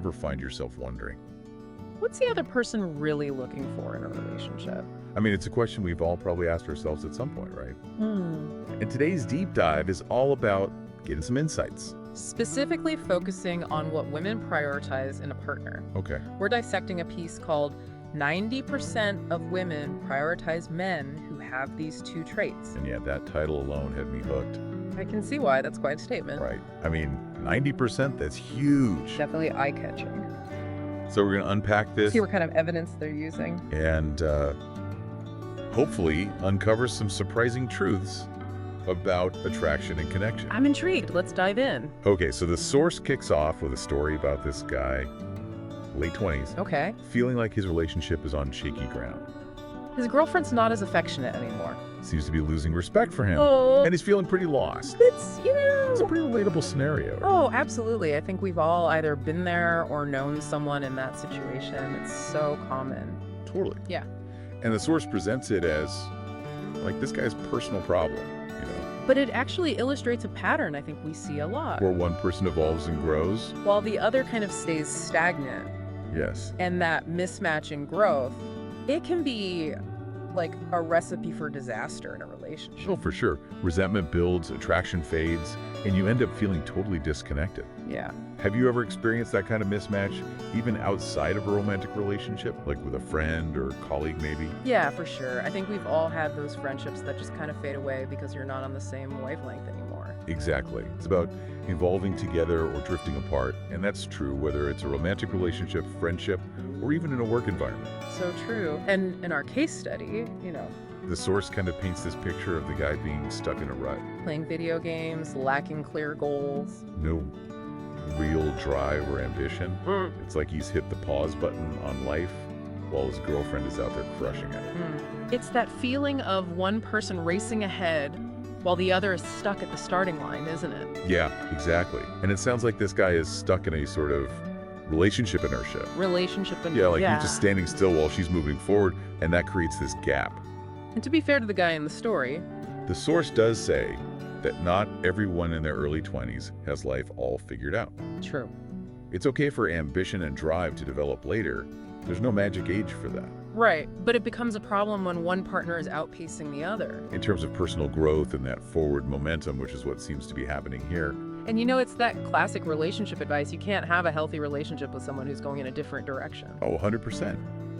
Ever find yourself wondering? What's the other person really looking for in a relationship? I mean, it's a question we've all probably asked ourselves at some point, right? Hmm. And today's deep dive is all about getting some insights. Specifically focusing on what women prioritize in a partner. Okay. We're dissecting a piece called 90% of Women Prioritize Men Who Have These Two Traits. And yeah, that title alone had me hooked. I can see why. That's quite a statement. Right. I mean, 90%, that's huge. Definitely eye-catching. So we're going to unpack this See what kind of evidence they're using. and hopefully uncover some surprising truths about attraction and connection. I'm intrigued. Let's dive in. Okay, so the source kicks off with a story about this guy, late 20s, Okay. feeling like his relationship is on shaky ground. His girlfriend's not as affectionate anymore. Seems to be losing respect for him. Oh, And he's feeling pretty lost. it's, It's a pretty relatable scenario. Oh, absolutely. I think we've all either been there or known someone in that situation. It's so common. Totally. Yeah. And the source presents it as, like, this guy's personal problem, you know, But it actually illustrates a pattern I think we see a lot. where one person evolves and grows. While the other kind of stays stagnant, Yes. and that mismatch in growth, it can be like a recipe for disaster in a relationship. Oh, for sure. Resentment builds, attraction fades, and you end up feeling totally disconnected. Yeah. Have you ever experienced that kind of mismatch, even outside of a romantic relationship, like with a friend or colleague maybe? Yeah, for sure. I think we've all had those friendships that just kind of fade away because you're not on the same wavelength anymore. Exactly. It's about evolving together or drifting apart, and that's true whether it's a romantic relationship, friendship, or even in a work environment. So true. And in our case study, The source kind of paints this picture of the guy being stuck in a rut. playing video games, lacking clear goals. No real drive or ambition. It's like he's hit the pause button on life while his girlfriend is out there crushing it. It's that feeling of one person racing ahead while the other is stuck at the starting line, isn't it? Yeah, exactly. And it sounds like this guy is stuck in a sort of relationship inertia. Relationship and Yeah, like he's just standing still while she's moving forward, and that creates this gap. And to be fair to the guy in the story, The source does say that not everyone in their early 20s has life all figured out. true. It's okay for ambition and drive to develop later. There's no magic age for that. Right, but it becomes a problem when one partner is outpacing the other. In terms of personal growth and that forward momentum, which is what seems to be happening here. And it's that classic relationship advice. You can't have a healthy relationship with someone who's going in a different direction. Oh, 100%.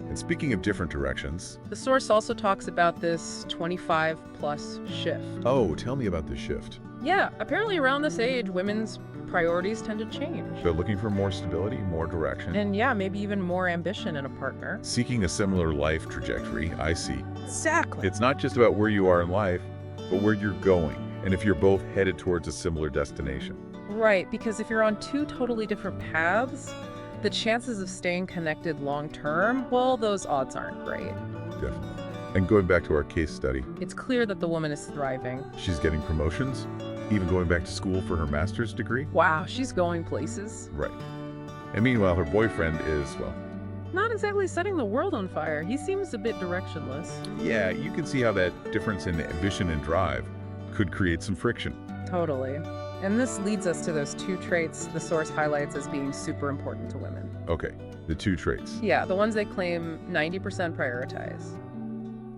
And speaking of different directions, The source also talks about this 25 plus shift. oh, tell me about this shift. Yeah, apparently around this age, women's priorities tend to change. They're looking for more stability, more direction. And yeah, maybe even more ambition in a partner. Seeking a similar life trajectory, I see. Exactly. It's not just about where you are in life, but where you're going, and if you're both headed towards a similar destination. Right, because if you're on two totally different paths, the chances of staying connected long term, well, those odds aren't great. Definitely. And going back to our case study, It's clear that the woman is thriving. she's getting promotions, even going back to school for her master's degree. Wow, she's going places. Right. And meanwhile, her boyfriend is, well, Not exactly setting the world on fire. He seems a bit directionless. yeah, you can see how that difference in ambition and drive could create some friction. Totally. And this leads us to those two traits the source highlights as being super important to women. Okay, the two traits. Yeah, the ones they claim 90% prioritize.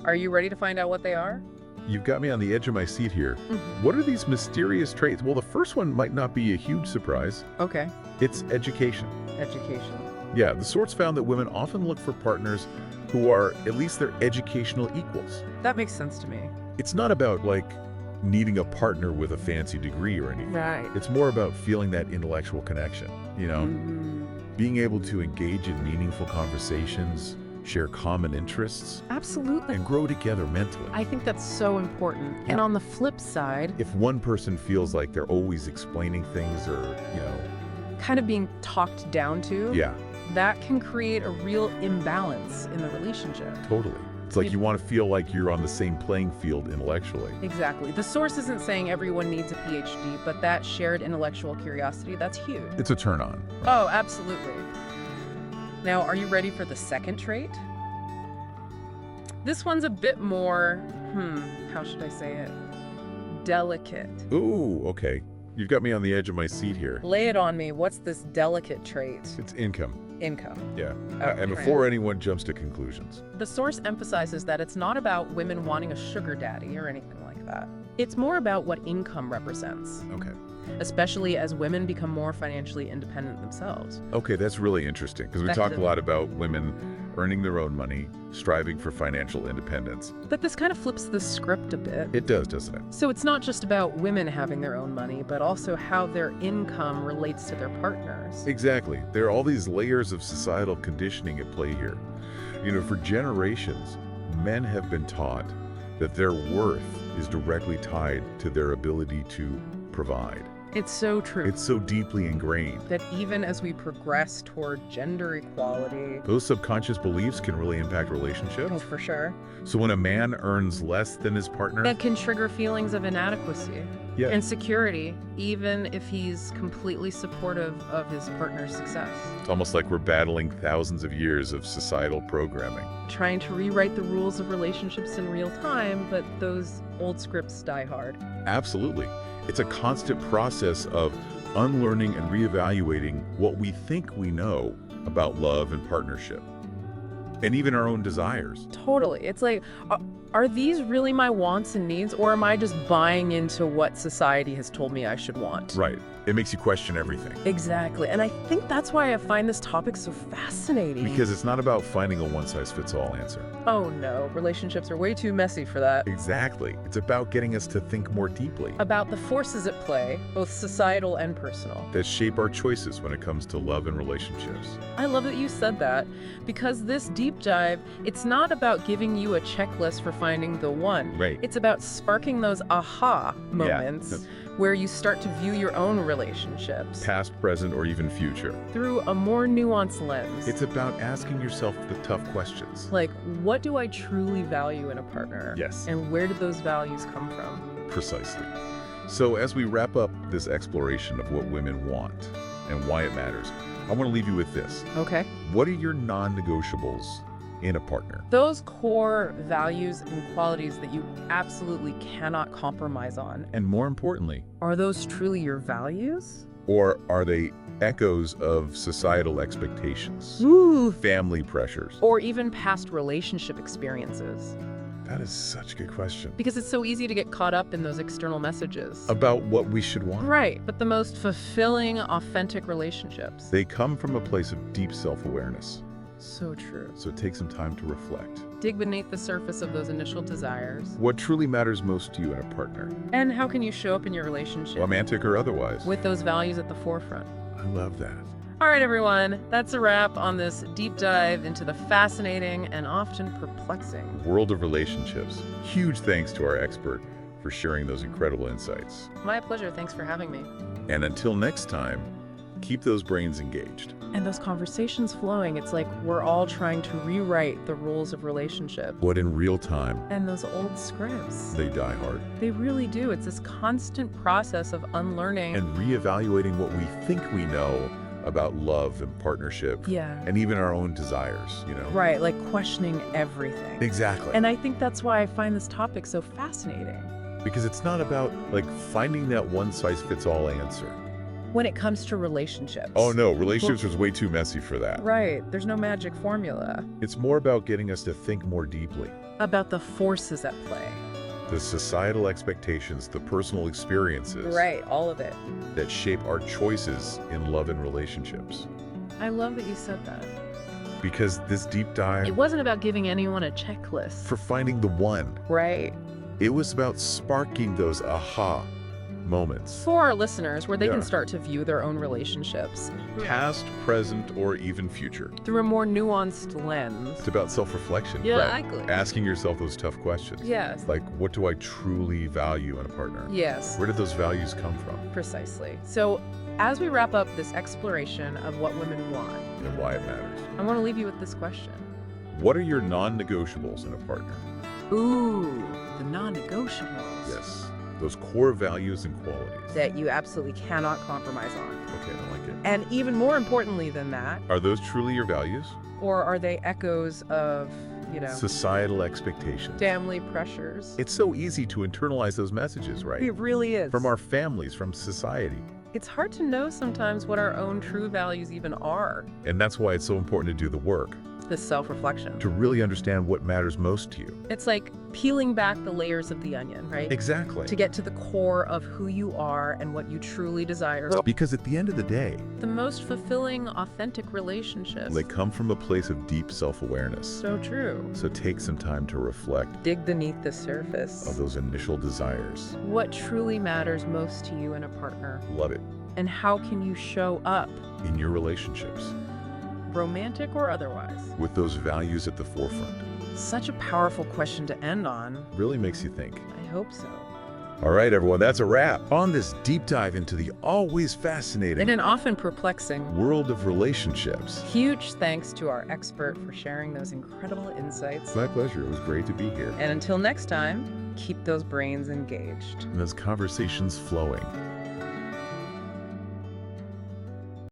Are you ready to find out what they are? You've got me on the edge of my seat here. What are these mysterious traits? Well, the first one might not be a huge surprise. Okay. It's education. Education. Yeah, the source found that women often look for partners who are at least their educational equals. That makes sense to me. It's not about, like, needing a partner with a fancy degree or anything. Right. It's more about feeling that intellectual connection, you know? Being able to engage in meaningful conversations, share common interests, Absolutely. and grow together mentally. I think that's so important. And on the flip side, If one person feels like they're always explaining things or, kind of being talked down to, yeah, that can create a real imbalance in the relationship. totally. It's like you want to feel like you're on the same playing field intellectually. Exactly. The source isn't saying everyone needs a PhD, but that shared intellectual curiosity, that's huge. It's a turn on. Oh, absolutely. Now, are you ready for the second trait? This one's a bit more, how should I say it? Delicate. Ooh, okay. You've got me on the edge of my seat here. Lay it on me. What's this delicate trait? It's income. Income. Yeah. Okay. And before anyone jumps to conclusions. The source emphasizes that it's not about women wanting a sugar daddy or anything like that. It's more about what income represents, Okay. especially as women become more financially independent themselves. Okay, that's really interesting because we talk a lot about women earning their own money, striving for financial independence. But this kind of flips the script a bit. It does, doesn't it? So it's not just about women having their own money, but also how their income relates to their partners. Exactly. There are all these layers of societal conditioning at play here. You know, for generations, men have been taught that their worth is directly tied to their ability to provide. It's so true. It's so deeply ingrained. That even as we progress toward gender equality, Those subconscious beliefs can really impact relationships. oh, for sure, So when a man earns less than his partner, that can trigger feelings of inadequacy, yeah, insecurity, even if he's completely supportive of his partner's success. it's almost like we're battling thousands of years of societal programming. Trying to rewrite the rules of relationships in real time, but those old scripts die hard. Absolutely. It's a constant process of unlearning and reevaluating what we think we know about love and partnership, and even our own desires. Totally. It's like, are these really my wants and needs, or am I just buying into what society has told me I should want? Right. It makes you question everything. Exactly. And I think that's why I find this topic so fascinating. Because it's not about finding a one-size-fits-all answer. Oh no, relationships are way too messy for that. Exactly. It's about getting us to think more deeply, About the forces at play, both societal and personal. that shape our choices when it comes to love and relationships. I love that you said that, because this deep dive, it's not about giving you a checklist for finding the one. Right. It's about sparking those aha moments that's- where you start to view your own relationships Past, present, or even future. through a more nuanced lens. It's about asking yourself the tough questions. like, what do I truly value in a partner? Yes. And where did those values come from? Precisely. So as we wrap up this exploration of what women want and why it matters, I want to leave you with this. Okay. What are your non-negotiables in a partner? Those core values and qualities that you absolutely cannot compromise on, And more importantly, are those truly your values? or are they echoes of societal expectations, Ooh. family pressures? Or even past relationship experiences. That is such a good question. Because it's so easy to get caught up in those external messages. About what we should want. Right, but the most fulfilling, authentic relationships. They come from a place of deep self-awareness. So true. So take some time to reflect. Dig beneath the surface of those initial desires. What truly matters most to you in a partner, And how can you show up in your relationship romantic or otherwise? with those values at the forefront? I love that. All right, everyone, that's a wrap on this deep dive into the fascinating and often perplexing. World of relationships. Huge thanks to our expert for sharing those incredible insights. My pleasure. Thanks for having me. And until next time, keep those brains engaged. And those conversations flowing, it's like we're all trying to rewrite the rules of relationship. But in real time, And those old scripts, they die hard. they really do. It's this constant process of unlearning. And reevaluating what we think we know about love and partnership, Yeah. and even our own desires, you know? Right, like questioning everything. Exactly. And I think that's why I find this topic so fascinating. Because it's not about, like, finding that one-size-fits-all answer. When it comes to relationships. Oh no, relationships are way too messy for that. Right, there's no magic formula. It's more about getting us to think more deeply. About the forces at play. The societal expectations, the personal experiences Right, all of it. that shape our choices in love and relationships. I love that you said that. Because this deep dive It wasn't about giving anyone a checklist. for finding the one, Right. it was about sparking those aha moments. For our listeners, where they Yeah. can start to view their own relationships Past, present, or even future. through a more nuanced lens. It's about self-reflection. Exactly. Asking yourself those tough questions. Yes. Like, what do I truly value in a partner? Yes, Where did those values come from precisely. So, as we wrap up this exploration of what women want, and why it matters? I want to leave you with this question. What are your non-negotiables in a partner? Ooh, the non-negotiables. Yes, those core values and qualities. That you absolutely cannot compromise on. Okay, I like it. And even more importantly than that, Are those truly your values? or are they echoes of Societal expectations. family pressures. It's so easy to internalize those messages, right? It really is. From our families, from society. It's hard to know sometimes what our own true values even are. And that's why it's so important to do the work, This self-reflection. to really understand what matters most to you. It's like peeling back the layers of the onion, right? Exactly. To get to the core of who you are and what you truly desire. Because at the end of the day, The most fulfilling, authentic relationships. they come from a place of deep self-awareness. So true. So take some time to reflect Dig beneath the surface. on those initial desires. What truly matters most to you in a partner? Love it. And how can you show up, In your relationships, romantic or otherwise? with those values at the forefront. Such a powerful question to end on. Really makes you think. I hope so. All right, everyone, that's a wrap on this deep dive into the always In fascinating an often perplexing, world of relationships. huge thanks to our expert for sharing those incredible insights. My pleasure. It was great to be here. And until next time, keep those brains engaged. And those conversations flowing.